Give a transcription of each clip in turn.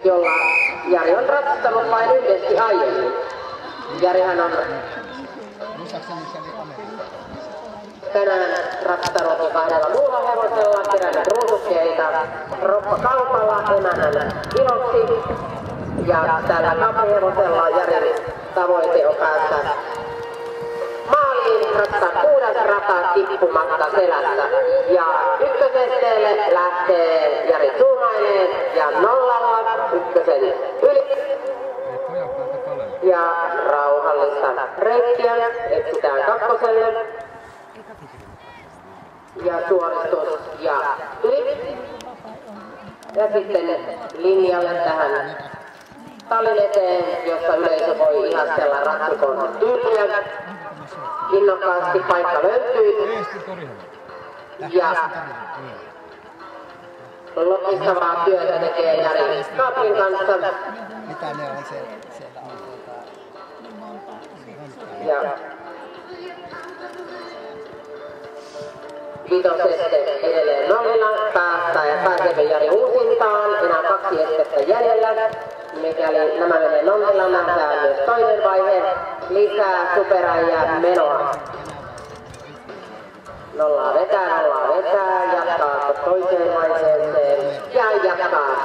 jolla Jari on ratsastanut vain yhdesti aiemmin. Jarihan on tänään ratsastanut kahdella muulla hevosella, kerännyt ruusukkeita roppakaupalla emännän iloksi. Ja tällä kaprihevosella Jarin tavoite on päästä maaliin, ratsastaa 6. rata tippumatta selässä. Ja ykkösesteelle lähtee Jari Tuumainen ja nollalla ykkösen yli. Ja rauhallista reittiä etsitään kakkoselle. Ja suoristus ja yli. Ja sitten linjalle tähän tallin eteen, jossa yleisö voi ihastella ratsikon tyyliä. Innokkaasti paikka löytyy. Ja loistavaa työtä tekee Jari Kaprin kanssa. Ja vitoseste edelleen nollilla pääsee Jari uusintaan. Enää 2 estettä jäljellä. Mikäli nämä menee nollilla, nähdään myös toinen vaihe. Lisää superäijä menoa. Nollaa vetää, jatkaa toiseen vaiheeseen ja jatkaa.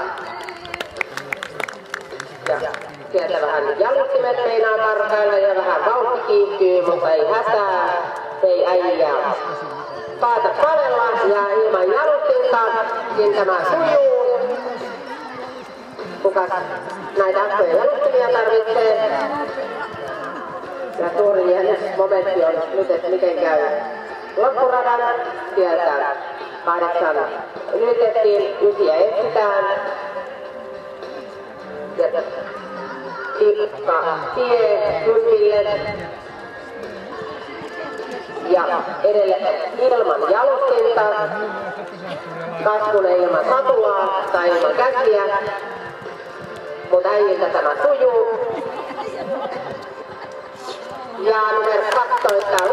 Ja sieltä vähän jallustimet meinaa tarkailla ja vähän vauhti kiihtyy, mutta ei hätää, ei äijää. Paata palella ja ilman jallustintakin tämä sujuu. Kukas näitä akkoja jallustimia tarvitsee? Ja suurin jännysmomentti on nyt, että miten käy loppuradan. Sieltä 8 ylitettiin, 9 etsitään. Ja tikka tie kympille. Ja edelleen ilman jalustinta. Kasvunen ilman satulaa tai ilman käsiä. Mutta äijiltä tämä sujuu. Ja numero 12